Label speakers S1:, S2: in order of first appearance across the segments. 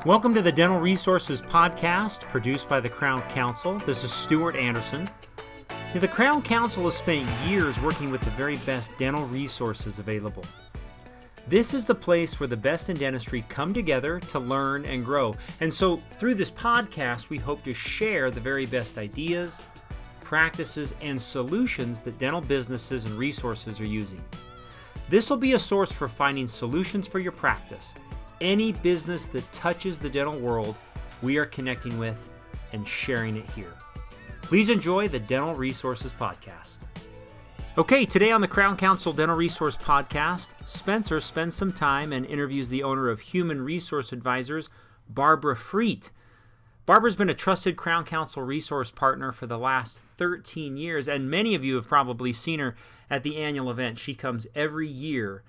S1: Welcome to the Dental Resources Podcast, produced by the Crown Council. This is Stuart Anderson. The Crown Council has spent years working with the very best dental resources available. This is the place where the best in dentistry come together to learn and grow. And so through this podcast, we hope to share the very best ideas, practices, and solutions that dental businesses and resources are using. This will be a source for finding solutions for your practice. Any business that touches the dental world, we are connecting with and sharing it here. Please enjoy the Dental Resources Podcast. Okay, today on the Crown Council Dental Resource Podcast, Spencer spends some time and interviews the owner of Human Resource Advisors, Barbara Freet. Barbara's been a trusted Crown Council resource partner for the last 13 years, and many of you have probably seen her at the annual event. She comes every year.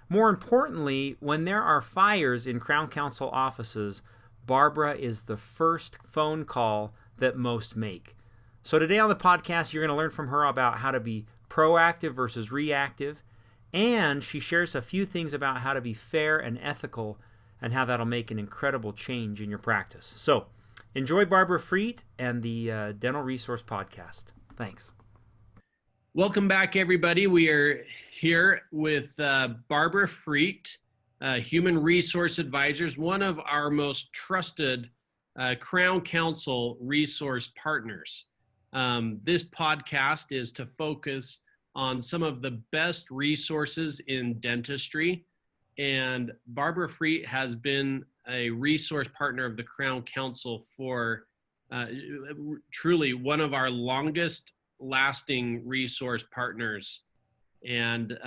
S1: More importantly, when there are fires in Crown Council offices, Barbara is the first phone call that most make. So today on the podcast, you're going to learn from her about how to be proactive versus reactive, and she shares a few things about how to be fair and ethical and how that'll make an incredible change in your practice. So enjoy Barbara Freet and the Dental Resource Podcast. Thanks.
S2: Welcome back, everybody. We are here with Barbara Freet, Human Resource Advisors, one of our most trusted Crown Council resource partners. This podcast is to focus on some of the best resources in dentistry, and Barbara Freet has been a resource partner of the Crown Council for truly one of our longest lasting resource partners, and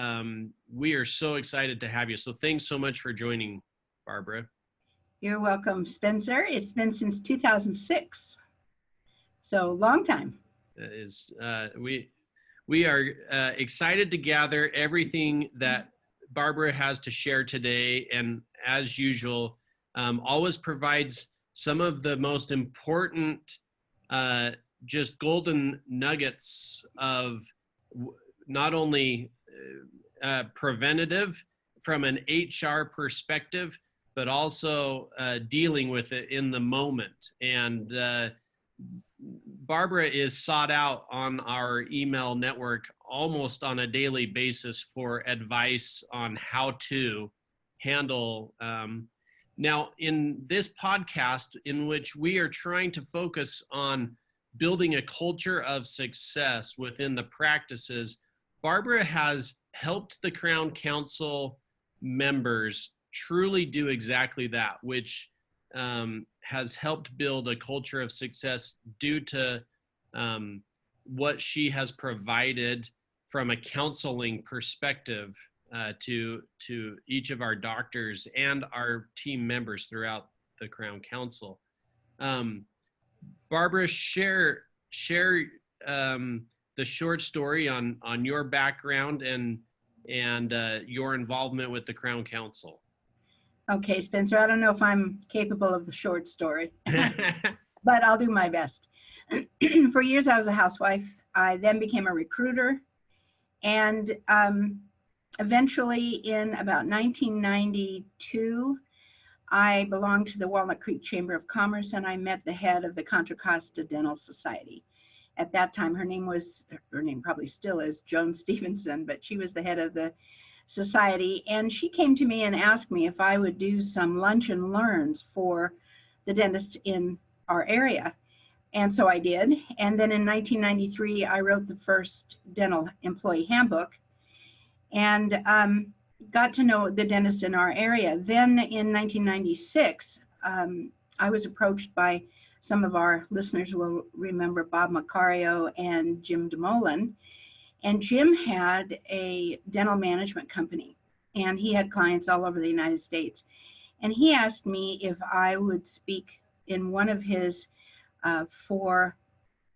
S2: we are so excited to have you. So thanks so much for joining, Barbara.
S3: You're welcome, Spencer. It's been since 2006, so long time. We are excited to gather everything that Barbara has to share today, and as usual, always provides some of the most important just golden nuggets of not only preventative from an HR perspective, but also dealing with it in the moment. And Barbara is sought out on our email network almost on a daily basis for advice on how to handle. Now, in this podcast, in which we are trying to focus on building a culture of success within the practices, Barbara has helped the Crown Council members truly do exactly that, which has helped build a culture of success due to what she has provided from a counseling perspective to each of our doctors and our team members throughout the Crown Council. Barbara, share the short story on your background and your involvement with the Crown Council. Okay, Spencer, I don't know if I'm capable of the short story, but I'll do my best. For years, I was a housewife. I then became a recruiter, and eventually in about 1992, I belonged to the Walnut Creek Chamber of Commerce, and I met the head of the Contra Costa Dental Society. At that time, her name probably still is Joan Stevenson, but she was the head of the society. And she came to me and asked me if I would do some lunch and learns for the dentists in our area. And so I did. And then in 1993, I wrote the first dental employee handbook, and got to know the dentists in our area. Then in 1996, I was approached by some of our listeners will remember Bob Macario and Jim DeMolin. And Jim had a dental management company, and he had clients all over the United States. And he asked me if I would speak in one of his 4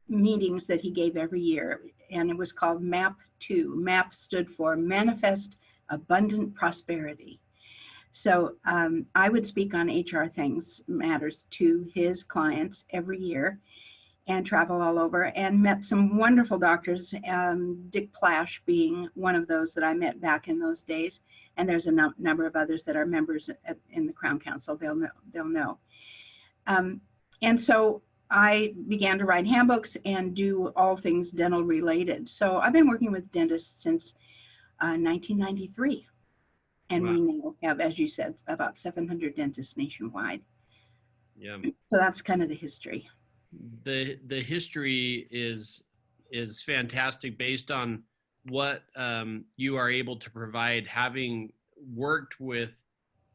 S3: meetings that he gave every year. And it was called MAP 2. MAP stood for Manifest Abundant Prosperity. So I would speak on HR matters to his clients every year and travel all over, and met some wonderful doctors, Dick Plash being one of those that I met back in those days. And there's a number of others that are members in the Crown Council, they'll know. And so I began to write handbooks and do all things dental related. So I've been working with dentists since 1993. And
S2: Wow.
S3: we now have, as you said, about 700 dentists nationwide.
S2: Yeah.
S3: So that's kind of the history.
S2: The history is fantastic based on what you are able to provide, having worked with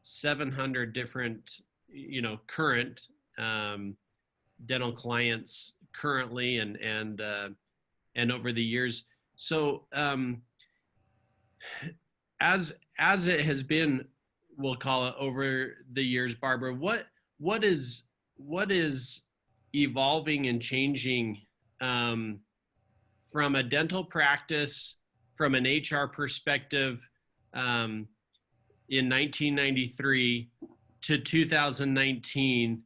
S2: 700 different, current dental clients currently and over the years. So as it has been, we'll call it, over the years, Barbara, what is evolving and changing from a dental practice, from an HR perspective, in 1993 to 2019,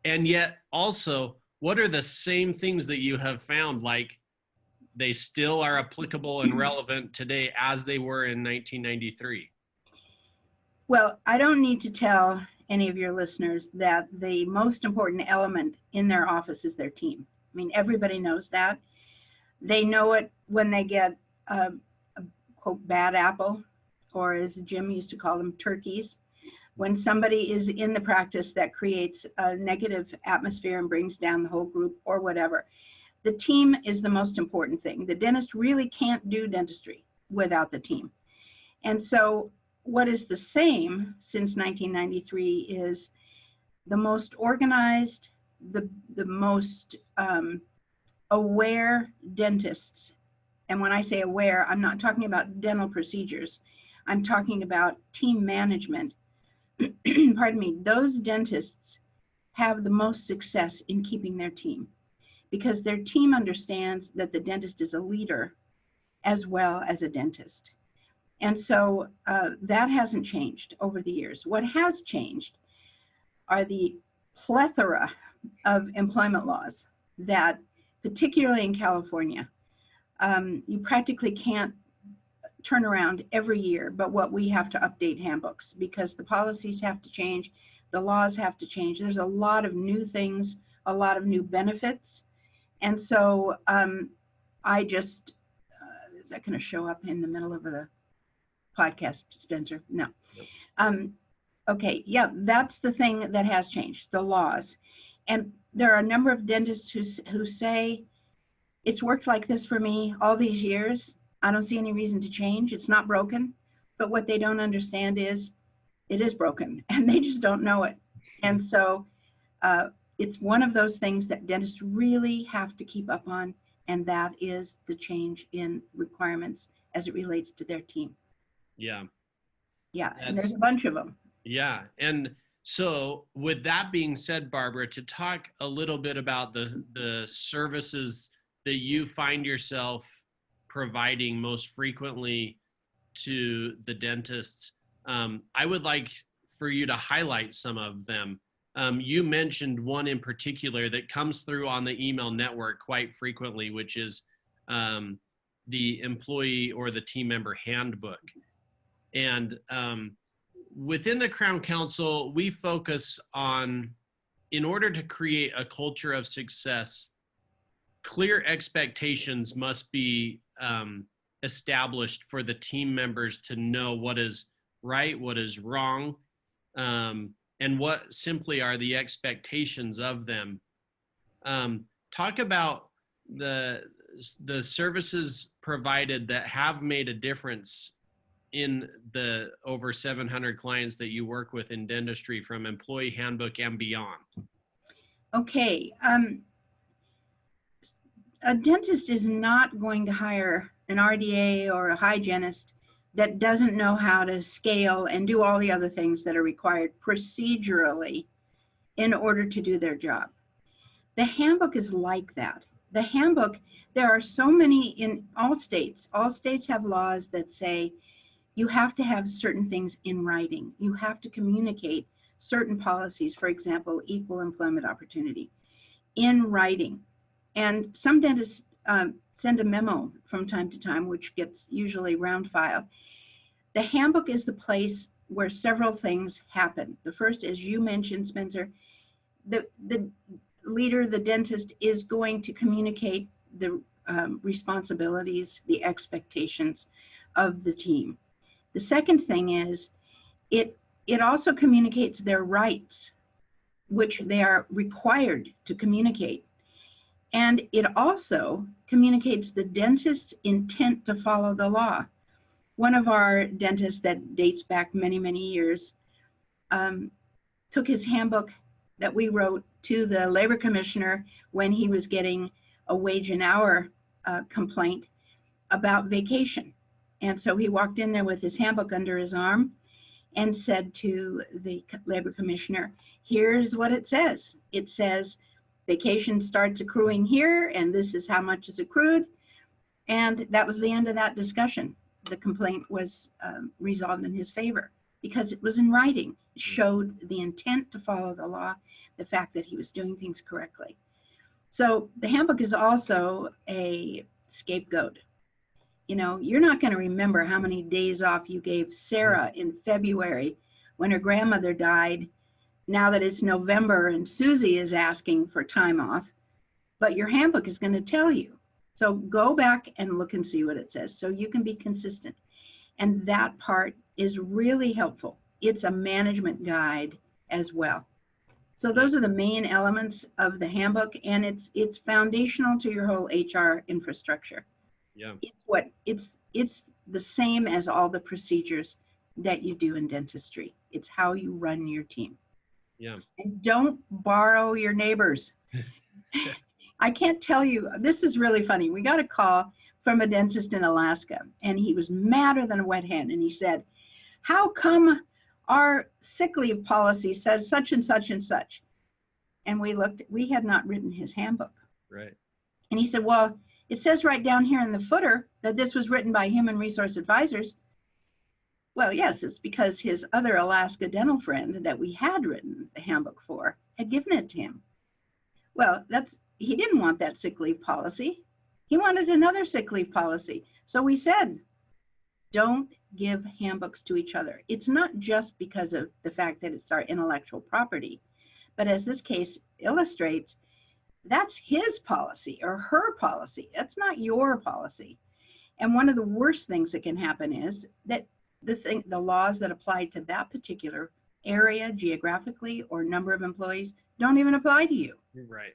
S2: and yet also what are the same things that you have found, like they still are applicable and relevant today as they were in 1993?
S3: Well, I don't need to tell any of your listeners that the most important element in their office is their team. I mean, everybody knows that. They know it when they get a quote, bad apple, or as Jim used to call them, turkeys. When somebody is in the practice that creates a negative atmosphere and brings down the whole group or whatever. The team is the most important thing. The dentist really can't do dentistry without the team. And so what is the same since 1993 is the most organized, the most aware dentists. And when I say aware, I'm not talking about dental procedures. I'm talking about team management. Pardon me. Those dentists have the most success in keeping their team because their team understands that the dentist is a leader as well as a dentist. And so that hasn't changed over the years. What has changed are the plethora of employment laws that, particularly in California, you practically can't turn around every year, but what we have to update handbooks because the policies have to change, the laws have to change. There's a lot of new things, a lot of new benefits. And so I just, is that going to show up in the middle of the podcast, Spencer? No. Okay, yeah, that's the thing that has changed, the laws. And there are a number of dentists who say, it's worked like this for me all these years. I don't see any reason to change. It's not broken. But what they don't understand is it is broken and they just don't know it. And so it's one of those things that dentists really have to keep up on. And that is the change in requirements as it relates to their team.
S2: Yeah.
S3: Yeah. And there's a bunch of them.
S2: Yeah. And so with that being said, Barbara, to talk a little bit about the services that you find yourself providing most frequently to the dentists, I would like for you to highlight some of them. You mentioned one in particular that comes through on the email network quite frequently, which is the employee or the team member handbook. And within the Crown Council, we focus on, in order to create a culture of success, clear expectations must be established for the team members to know what is right, what is wrong, and what simply are the expectations of them. Talk about the services provided that have made a difference in the over 700 clients that you work with in dentistry, from employee handbook and beyond.
S3: Okay. A dentist is not going to hire an RDA or a hygienist that doesn't know how to scale and do all the other things that are required procedurally in order to do their job. The handbook is like that. The handbook, there are so many in all states. All states have laws that say you have to have certain things in writing. You have to communicate certain policies, for example, equal employment opportunity, in writing. And some dentists send a memo from time to time, which gets usually round file. The handbook is the place where several things happen. The first, as you mentioned, Spencer, the leader, the dentist, is going to communicate the responsibilities, the expectations of the team. The second thing is it also communicates their rights, which they are required to communicate. And it also communicates the dentist's intent to follow the law. One of our dentists that dates back many, many years took his handbook that we wrote to the labor commissioner when he was getting a wage and hour complaint about vacation. And so he walked in there with his handbook under his arm and said to the labor commissioner, here's what it says. It says vacation starts accruing here, and this is how much is accrued. And that was the end of that discussion. The complaint was resolved in his favor because it was in writing. It showed the intent to follow the law, the fact that he was doing things correctly. So the handbook is also a scapegoat. You know, you're not going to remember how many days off you gave Sarah in February when her grandmother died, now that it's November and Susie is asking for time off, but your handbook is going to tell you. So go back and look and see what it says so you can be consistent. And that part is really helpful. It's a management guide as well. So those are the main elements of the handbook, and it's foundational to your whole HR infrastructure.
S2: Yeah.
S3: It's the same as all the procedures that you do in dentistry. It's how you run your team.
S2: Yeah.
S3: And don't borrow your neighbors. I can't tell you, this is really funny. We got a call from a dentist in Alaska, and he was madder than a wet hen. And he said, how come our sick leave policy says such and such and such? And we had not written his handbook.
S2: Right.
S3: And he said, well, it says right down here in the footer that this was written by Human Resource Advisors. Well, yes, it's because his other Alaska dental friend that we had written the handbook for had given it to him. Well, he didn't want that sick leave policy. He wanted another sick leave policy. So we said, don't give handbooks to each other. It's not just because of the fact that it's our intellectual property, but as this case illustrates, that's his policy or her policy. That's not your policy. And one of the worst things that can happen is that the laws that apply to that particular area geographically or number of employees don't even apply to you.
S2: Right.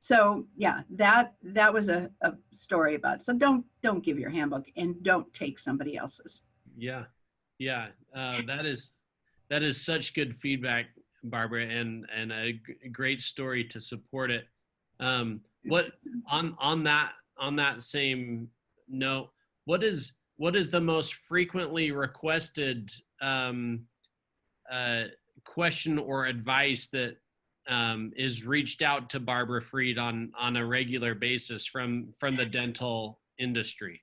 S3: So yeah, that was a story about. So don't give your handbook and don't take somebody else's.
S2: Yeah. That is such good feedback, Barbara, and a great story to support it. What on that same note, what is the most frequently requested question or advice that is reached out to Barbara Freet on a regular basis from the dental industry?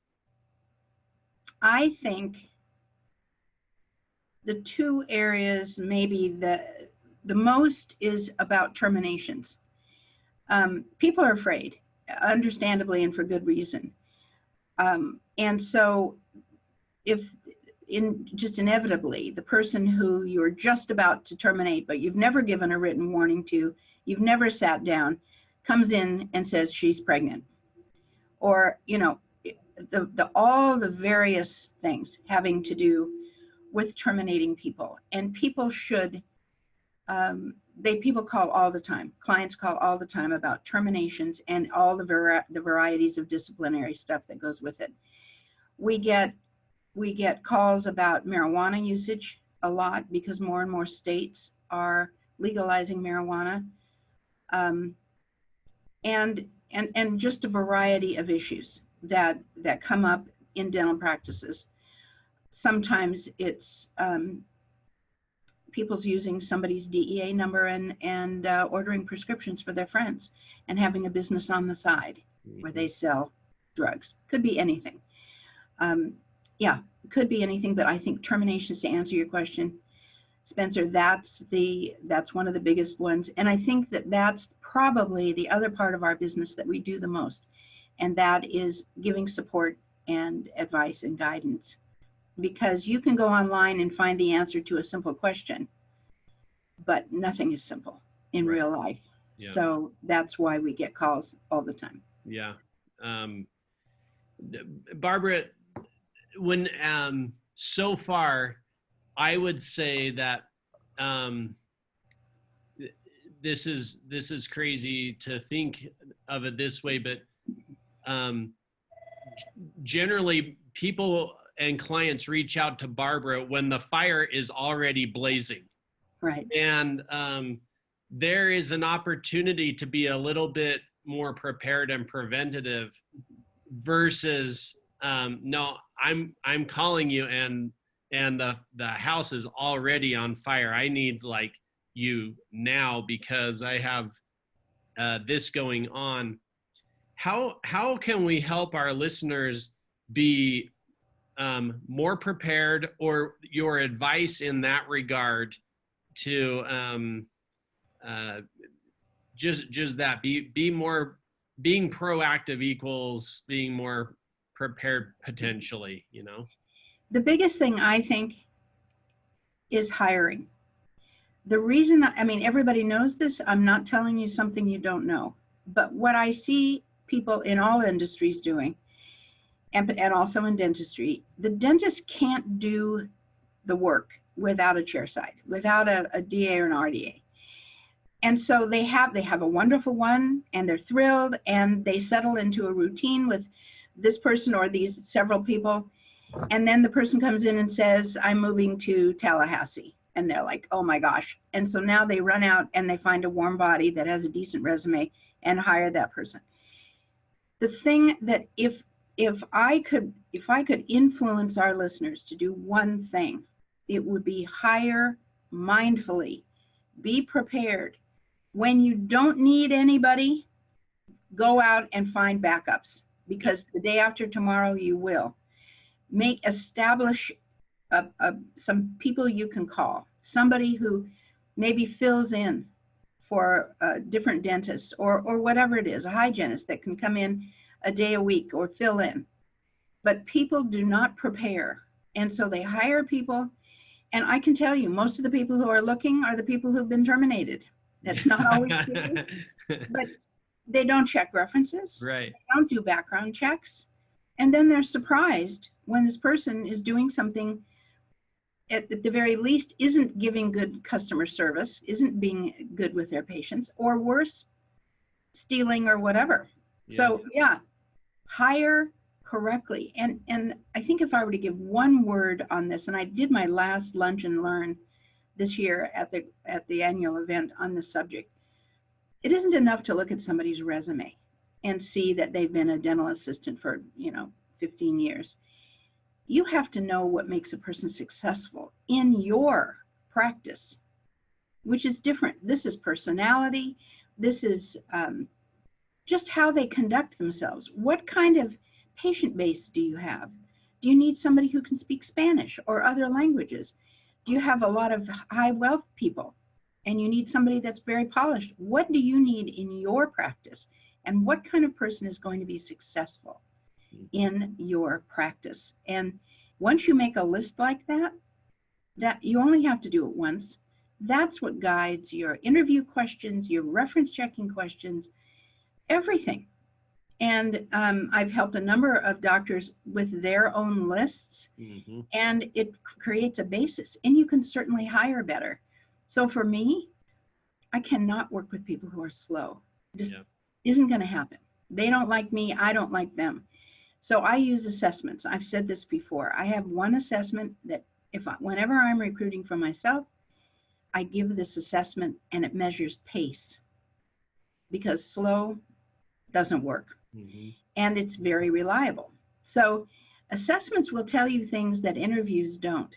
S3: I think the two areas maybe the most is about terminations. People are afraid, understandably and for good reason. And so just inevitably, the person who you're just about to terminate, but you've never given a written warning to, you've never sat down, comes in and says she's pregnant. Or, you know, all the various things having to do with terminating people. And people should, people call all the time, clients call all the time about terminations and all the varieties of disciplinary stuff that goes with it. We get calls about marijuana usage a lot because more and more states are legalizing marijuana, and just a variety of issues that come up in dental practices. Sometimes it's people's using somebody's DEA number and ordering prescriptions for their friends and having a business on the side where they sell drugs. Could be anything. Yeah, it could be anything, but I think terminations, to answer your question, Spencer, that's one of the biggest ones. And I think that's probably the other part of our business that we do the most, and that is giving support and advice and guidance. Because you can go online and find the answer to a simple question, but nothing is simple. in real life.
S2: Yeah.
S3: So that's why we get calls all the time.
S2: Yeah. Barbara, when so far, I would say that this is crazy to think of it this way, but generally people and clients reach out to Barbara when the fire is already blazing.
S3: Right.
S2: And there is an opportunity to be a little bit more prepared and preventative versus no, I'm calling you and the house is already on fire. I need like you now because I have this going on. How can we help our listeners be more prepared, or your advice in that regard to just that be more, being proactive equals being more prepared potentially, you know?
S3: The biggest thing I think is hiring. The reason, I mean, everybody knows this. I'm not telling you something you don't know. But what I see people in all industries doing, and also in dentistry, the dentist can't do the work without a chairside, without a DA or an RDA. And so they have a wonderful one, and they're thrilled, and they settle into a routine with this person or these several people. And then the person comes in and says, I'm moving to Tallahassee. And they're like, oh my gosh. And so now they run out and they find a warm body that has a decent resume and hire that person. The thing that if I could influence our listeners to do one thing, it would be hire mindfully, be prepared. When you don't need anybody, go out and find backups, because the day after tomorrow you will. Establish some people you can call, somebody who maybe fills in for different dentists or whatever it is, a hygienist that can come in a day a week or fill in. But people do not prepare. And so they hire people. And I can tell you, most of the people who are looking are the people who've been terminated. That's not always true, but they don't check references.
S2: Right.
S3: They don't do background checks. And then they're surprised when this person is doing something at the very least isn't giving good customer service, isn't being good with their patients, or worse, stealing or whatever. Yeah. So yeah, hire correctly. And I think if I were to give one word on this, and I did my last Lunch and Learn this year at the annual event on this subject, it isn't enough to look at somebody's resume and see that they've been a dental assistant for 15 years. You have to know what makes a person successful in your practice, which is different. This is personality. This is just how they conduct themselves. What kind of patient base do you have? Do you need somebody who can speak Spanish or other languages? Do you have a lot of high wealth people and you need somebody that's very polished? What do you need in your practice? And what kind of person is going to be successful in your practice? And once you make a list like that you only have to do it once. That's what guides your interview questions, your reference checking questions, everything. And I've helped a number of doctors with their own lists, and it creates a basis, and you can certainly hire better. So for me, I cannot work with people who are slow. Just isn't going to happen. They don't like me. I don't like them. So I use assessments. I've said this before. I have one assessment that whenever I'm recruiting for myself, I give this assessment and it measures pace, because slow doesn't work. And it's very reliable. So assessments will tell you things that interviews don't.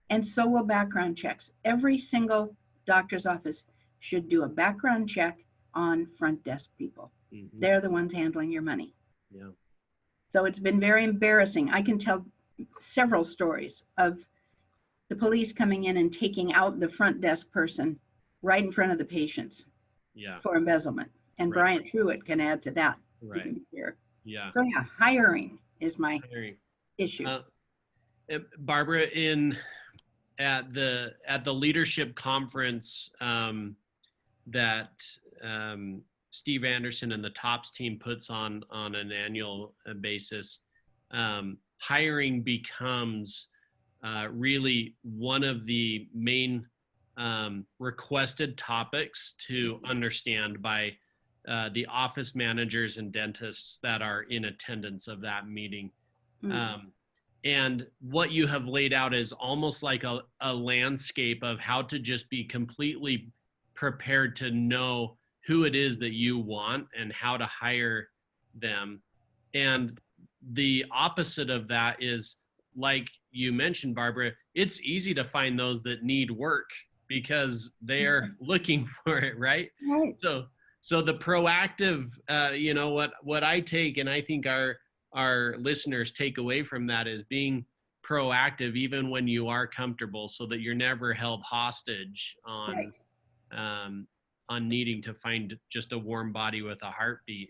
S3: And so will background checks. Every single doctor's office should do a background check on front desk people. They're the ones handling your money.
S2: Yeah.
S3: So it's been very embarrassing. I can tell several stories of the police coming in and taking out the front desk person right in front of the patients for embezzlement. And Bryant Truitt can add to that.
S2: Right. Yeah.
S3: So yeah, hiring is my issue.
S2: Barbara, at the leadership conference that Steve Anderson and the TOPS team puts on an annual basis, hiring becomes really one of the main requested topics to understand by the office managers and dentists that are in attendance of that meeting. And what you have laid out is almost like a landscape of how to just be completely prepared to know who it is that you want and how to hire them. And the opposite of that is, like you mentioned, Barbara, it's easy to find those that need work because they're looking for it, right?
S3: Right.
S2: So the proactive, what I take, and I think our listeners take away from that, is being proactive even when you are comfortable, so that you're never held hostage on needing to find just a warm body with a heartbeat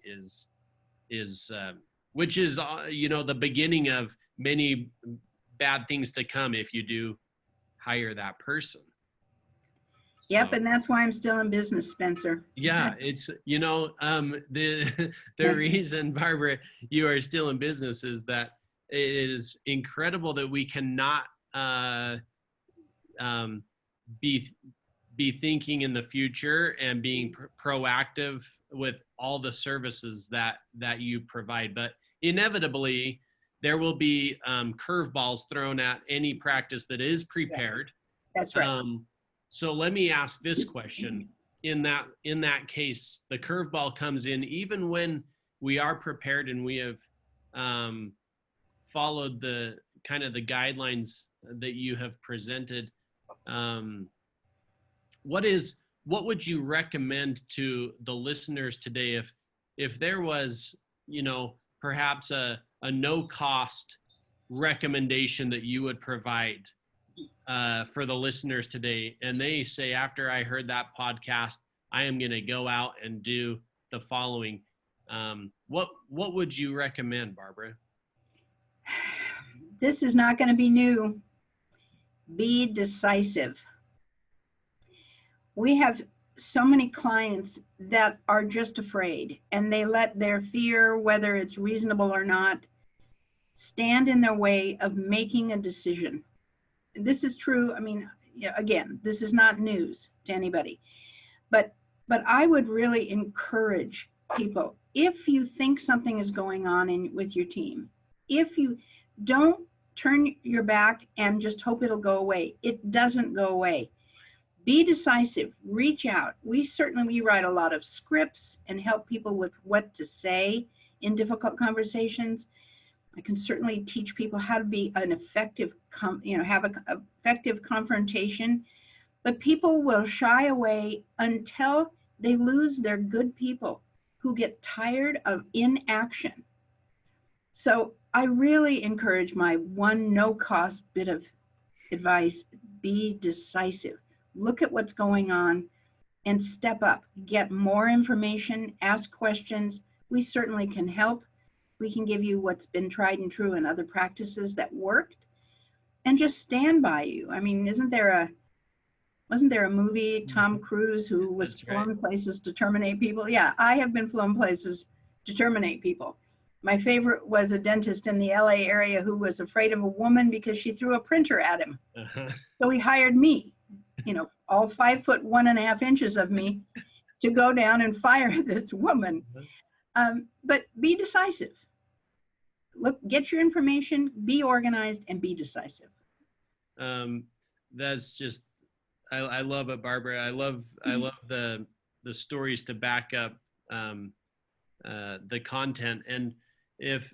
S2: which is the beginning of many bad things to come if you do hire that person.
S3: Yep, and that's why I'm still in business, Spencer.
S2: Yeah, it's the reason, Barbara, you are still in business is that it is incredible that we cannot be thinking in the future and being proactive with all the services that you provide. But inevitably, there will be curveballs thrown at any practice that is prepared.
S3: Yes, that's right.
S2: So let me ask this question. In that case, the curveball comes in even when we are prepared and we have followed the kind of the guidelines that you have presented. What would you recommend to the listeners today if there was, perhaps a no cost recommendation that you would provide for the listeners today, and they say, after I heard that podcast, I am going to go out and do the following? What would you recommend, Barbara?
S3: This is not going to be new. Be decisive. We have so many clients that are just afraid, and they let their fear, whether it's reasonable or not, stand in their way of making a decision. This is true. I mean, again, this is not news to anybody, but I would really encourage people, if you think something is going on with your team, if you don't turn your back and just hope it'll go away. It doesn't go away. Be decisive, reach out. We write a lot of scripts and help people with what to say in difficult conversations. I can certainly teach people how to be an effective, have an effective confrontation, but people will shy away until they lose their good people who get tired of inaction. So I really encourage my one no-cost bit of advice: be decisive. Look at what's going on and step up. Get more information, ask questions. We certainly can help. We can give you what's been tried and true in other practices that worked, and just stand by you. I mean, wasn't there a movie, Tom Cruise, who was flown places to terminate people? Yeah, I have been flown places to terminate people. My favorite was a dentist in the LA area who was afraid of a woman because she threw a printer at him. So he hired me, all 5 foot 1.5 inches of me, to go down and fire this woman. But be decisive. Look, get your information, be organized, and be decisive.
S2: That's just, I love it, Barbara. I love the stories to back up the content. And if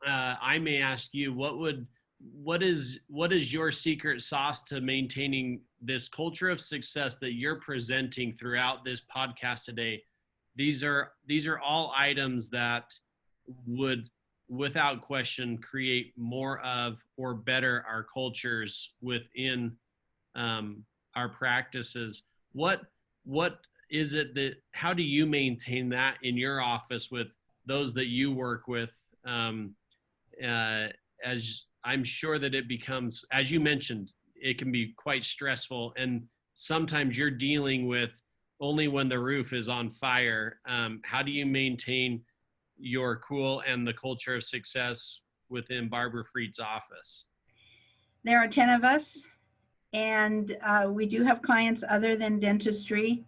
S2: I may ask you, what is your secret sauce to maintaining this culture of success that you're presenting throughout this podcast today? These are all items that would, without question, create more of or better our cultures within our practices. What is it that, how do you maintain that in your office with those that you work with? As I'm sure that it becomes, as you mentioned, it can be quite stressful, and sometimes you're dealing with only when the roof is on fire. How do you maintain your cool and the culture of success within Barbara Freet's office?
S3: There are 10 of us, and we do have clients other than dentistry.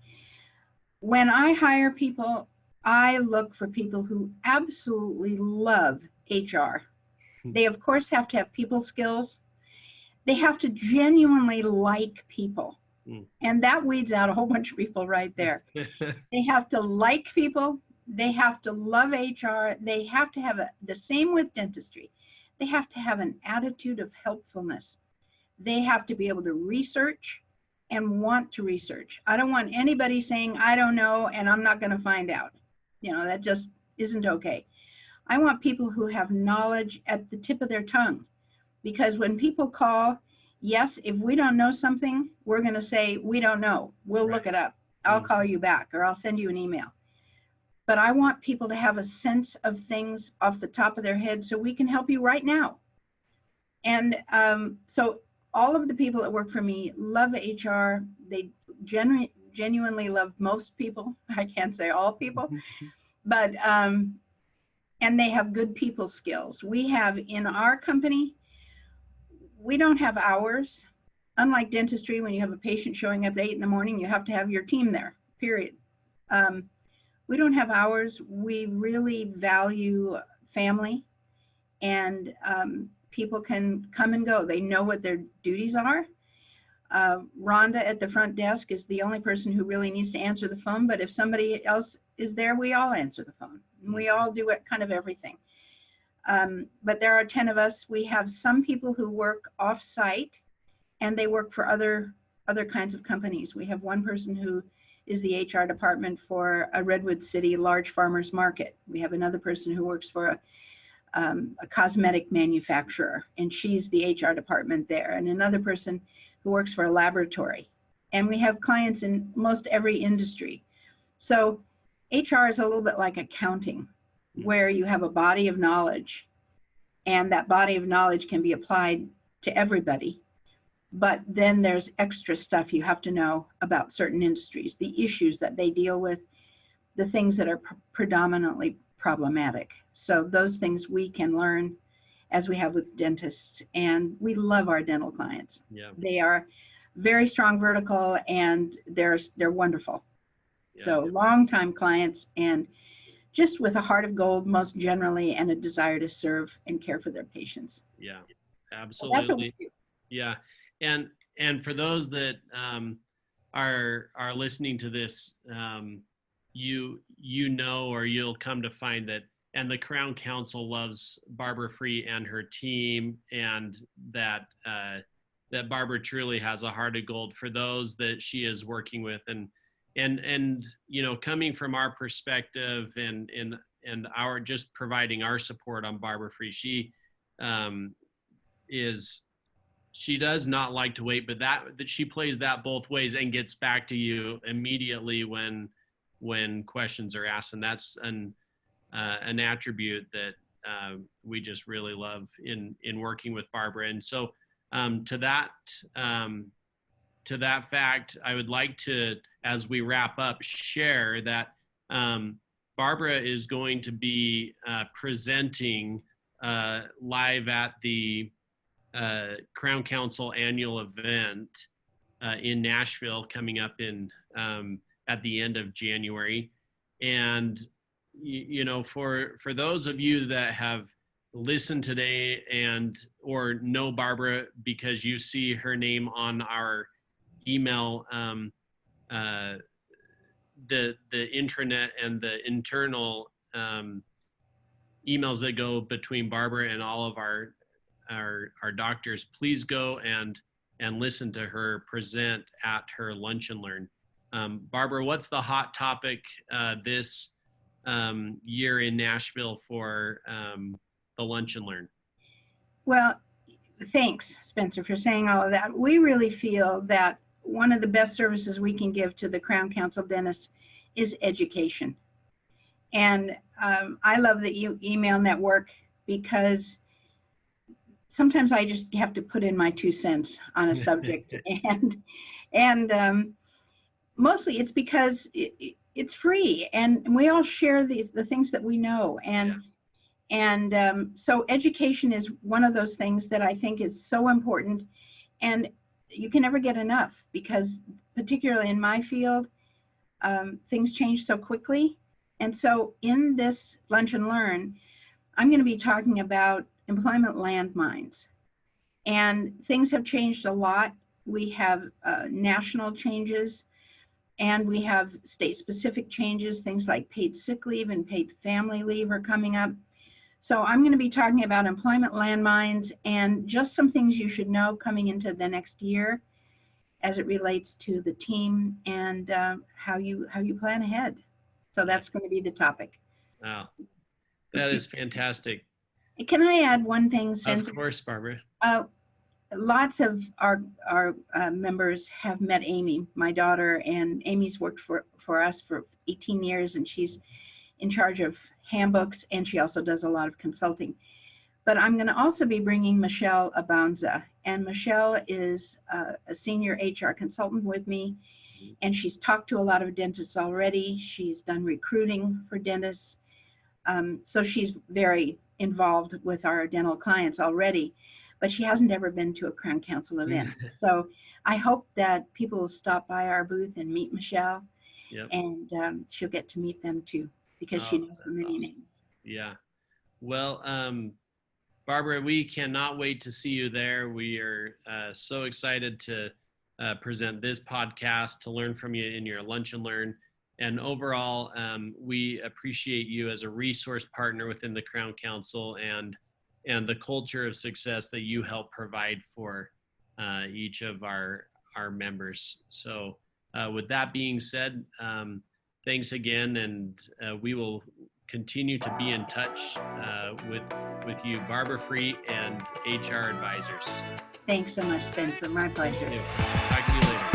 S3: When I hire people, I look for people who absolutely love HR. They, of course, have to have people skills. They have to genuinely like people. And that weeds out a whole bunch of people right there. They have to like people. They have to love HR. They have to have the same with dentistry. They have to have an attitude of helpfulness. They have to be able to research and want to research. I don't want anybody saying, I don't know, and I'm not going to find out. That just isn't okay. I want people who have knowledge at the tip of their tongue, because when people call, yes, if we don't know something, we're going to say, we don't know. We'll look it up. I'll call you back, or I'll send you an email. But I want people to have a sense of things off the top of their head so we can help you right now. And so all of the people that work for me love HR. They genuinely love most people. I can't say all people, but, and they have good people skills. We have in our company, we don't have hours. Unlike dentistry, when you have a patient showing up at 8 in the morning, you have to have your team there, period. We don't have hours. We really value family, and people can come and go. They know what their duties are. Rhonda at the front desk is the only person who really needs to answer the phone, but if somebody else is there, we all answer the phone. We all do it, kind of everything. But there are 10 of us. We have some people who work off-site, and they work for other kinds of companies. We have one person who is the HR department for a Redwood City large farmers market. We have another person who works for a cosmetic manufacturer, and she's the HR department there, and another person who works for a laboratory. And we have clients in most every industry. So HR is a little bit like accounting, where you have a body of knowledge, and that body of knowledge can be applied to everybody. But then there's extra stuff you have to know about certain industries, the issues that they deal with, the things that are predominantly problematic. So those things we can learn, as we have with dentists, and we love our dental clients.
S2: Yeah.
S3: They are very strong vertical, and they're wonderful. Yeah. So longtime clients, and just with a heart of gold, most generally, and a desire to serve and care for their patients.
S2: Yeah, absolutely.
S3: That's what we do.
S2: Yeah, and for those that are listening to this, you know, or you'll come to find that, and the Crown Council loves Barbara Freet and her team, and that that Barbara truly has a heart of gold for those that she is working with, and you know, coming from our perspective and our just providing our support on Barbara Freet, she does not like to wait, but that she plays that both ways and gets back to you immediately when questions are asked, and that's an attribute that we just really love in working with Barbara. And so to that fact, I would like to, as we wrap up, share that Barbara is going to be presenting live at the Crown Council annual event in Nashville coming up in at the end of January. And you know, for those of you that have listened today and or know Barbara because you see her name on our email, the intranet and the internal emails that go between Barbara and all of our doctors, please go and listen to her present at her Lunch and Learn. Barbara, what's the hot topic this year in Nashville for the Lunch and Learn?
S3: Well, thanks, Spencer, for saying all of that. We really feel that one of the best services we can give to the Crown Council dentists is education. And I love the email network because sometimes I just have to put in my 2 cents on a subject. and Mostly it's because it's free, and we all share the things that we know. So education is one of those things that I think is so important, and you can never get enough, because particularly in my field, things change so quickly. And so in this Lunch and Learn, I'm going to be talking about employment landmines. And things have changed a lot. We have national changes, and we have state-specific changes. Things like paid sick leave and paid family leave are coming up. So I'm going to be talking about employment landmines and just some things you should know coming into the next year as it relates to the team and how you plan ahead. So that's going to be the topic.
S2: Wow, that is fantastic.
S3: Can I add one thing, Spencer?
S2: Of course, Barbara.
S3: Lots of our members have met Amy, my daughter, and Amy's worked for us for 18 years, and she's in charge of handbooks, and she also does a lot of consulting. But I'm going to also be bringing Michelle Abanza, and Michelle is a senior HR consultant with me, and she's talked to a lot of dentists already. She's done recruiting for dentists, so she's very involved with our dental clients already, but she hasn't ever been to a Crown Council event. So I hope that people will stop by our booth and meet Michelle, and she'll get to meet them too, because she knows so many names.
S2: Yeah. Well, Barbara, we cannot wait to see you there. We are so excited to present this podcast, to learn from you in your Lunch and Learn. And overall, we appreciate you as a resource partner within the Crown Council and the culture of success that you help provide for each of our members. So with that being said, thanks again, and we will continue to be in touch with you, Barbara Freet and HR Advisors.
S3: Thanks so much, Spencer. My pleasure.
S2: Talk to you later.